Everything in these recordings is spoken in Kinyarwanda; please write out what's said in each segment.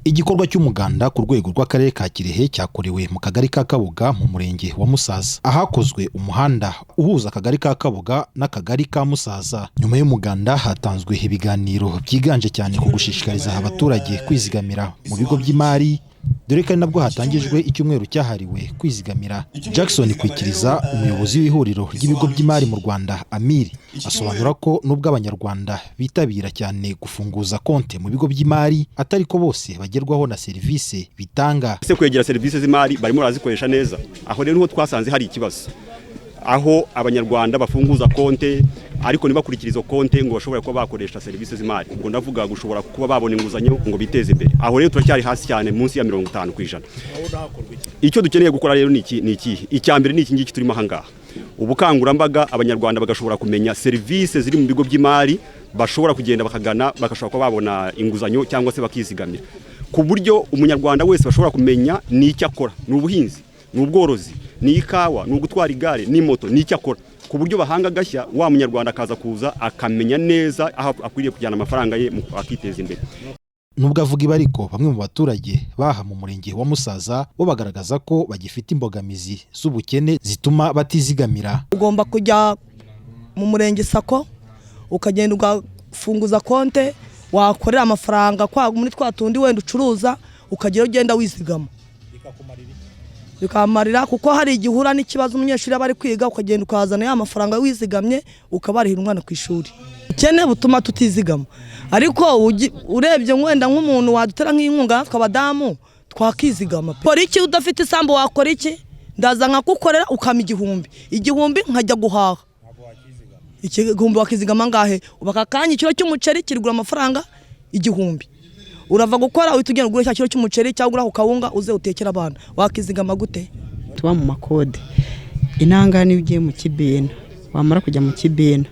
Igikorwa cy'umuganda ku rwego rw'akarere ka Kirehe cyakorewe mu kagari ka Kabuga mu murenge wa Musaza, ahakozwe umuhanda uhuza akagari ka Kabuga n'akagari ka Musaza. Nyuma y'umuganda hatanzwe ibiganiro byiganje cyane ku gushishikariza abaturage kwizigamira mu bigo by'imari, dore ko nabwo hatangijwe icyumweru cyahariwe kwizigamira. Jackson Kwikiriza, umuyobozi w'ihuriro ry'ibigo by'imari mu Rwanda Amiri, asobanura ko nubwo abanyarwanda bitabira cyane gufunguza konti mu bigo by'imari, atari ko bose bagerwaho na serivisi bitanga. Ese kwegera serivisi z'imari barimo barazikoresha neza, aho rero niho twasanze hari ikibazo, aho abanyarwanda bafunguza konti ariko nibakurikira izo konti ngo bashobora kuba bakoresha serivisi z'imari. Ubwo ndavuga gushobora kuba babona inguzanyo ngo biteze imbere. Aho rero turacyari hasi cyane, munsi ya 50%. Icyo dukeneye gukora rero ni iki. Icyambere ni iki ngiki turimo hangaha. Ubukangurambaga abanyarwanda bagashobora kumenya serivisi ziri mu bigo by'imari, bashobora kugenda bakagana, bagashobora kuba babona inguzanyo cyangwa se bakizigamira. Ku buryo umunyarwanda wese bashobora kumenya ni icyo akora. Ni ubuhinzi, ni ubworozi, ni ikawa, ni ugutwara igare, ni moto, ni icyo akora. Ku buryo bahanga gashya wa munyarwanda akaza kuza akamenya neza aho akwiriye kujyana amafaranga ye akiteza imbere. Nubwo avuga ibi ariko bamwe mu baturage baha mu murenge wa Musaza bo bagaragaza ko bagifite imbogamizi z'ubukene zituma batizigamira. Ugomba kujya mu murenge sako ukagenda ugafunguza konte, wakorera amafaranga kwa muri twatundi wenda ucuruza, ukagera ugenda wizigama. Bikamarira kuko hari igihura n'ikibazo umunyeshuri bari kwiga, ukagenda ukazana ya mafaranga wizigamye ukabarihira umwana ku ishuri. Ukene butuma tutizigama, ariko urebye wenda nk'umuntu wadutera nk'inkunga tw'abadamu twakizigama. Pora iki udafite isambu wakora iki? Ndaza nkakukorera ukama igihumbi nkajya guhaha. Igihumbi wakizigama ngahe? Ubaka kanya ikiro cy'umuceri kirigura amafaranga igihumbi. Urava gukora uhita ugura cya kiro cy'umuceri cyangwa ukawunga uze utekera abana, wakizigama gute? Tuba mu makode inangana ugiye mu kibena, wamara kujya mu kibena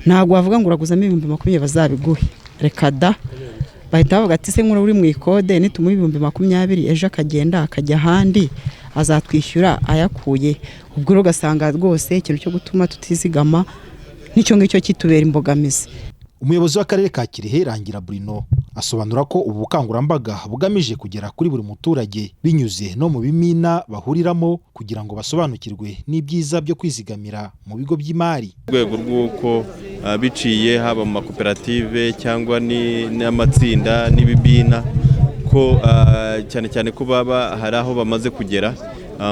ntago wavuga ngo uraguzamo 20,000 bazabiguhe, reka da bahita bavuga ati se nkuru uri mu ikode nitumuha 20,000 ejo akagenda akajya handi azatwishyura ayakuye. Ubwo rero ugasanga rwose ikintu cyo gutuma tutizigama nicyo ngicyo kitubera imbogamizi. Umuyobozi w'akarere ka Kirehe Rangira Bruno asobanura ko ubu bukangurambaga bugamije kugera kuri buri muturage binyuze no mu bimina bahuriramo kugira ngo basobanukirwe n'ibyiza byo kwizigamira mu bigo by'imari. Rwego rw'uko biciye haba mu makoperative cyangwa n'amatsinda n'ibibina ko cyane cyane ko baba hari aho bamaze kugera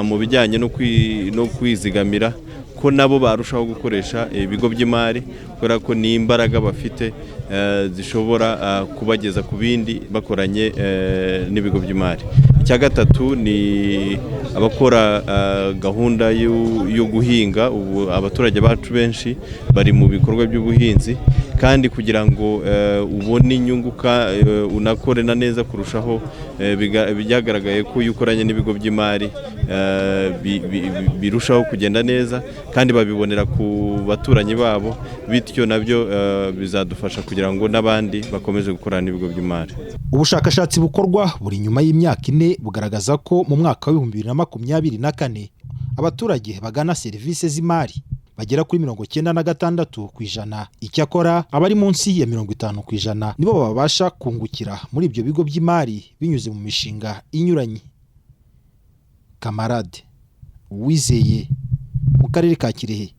mu bijyanye no kwizigamira, ko nabo barushaho gukoresha ibigo by'imari kubera ko ni imbaraga bafite zishobora kubageza ku bindi bakoranye n'ibigo by'imari. Icya gatatu ni abakora gahunda yo guhinga. Ubu abaturage bacu benshi bari mu bikorwa by'ubuhinzi, kandi kugira ngo ubone inyungu unakore na neza kurushaho, byagaragaye ko iyo ukoranye n'ibigo by'imari birushaho kugenda neza kandi babibonera ku baturanyi babo, bityo nabyo bizadufasha kugira ngo n'abandi bakomeze gukorana n'ibigo by'imari. Ubushakashatsi bukorwa buri nyuma y'imyaka 4 bugaragaza ko mu mwaka wa 2024 abaturage bagana serivisi z'imari bagera kuri 96%. Icyakora abari munsi ya 50% nibo babasha kungukira muri ibyo bigo by'imari binyuze mu mishinga inyuranye. Kamarade Uwizeye mu karere ka Kirehe.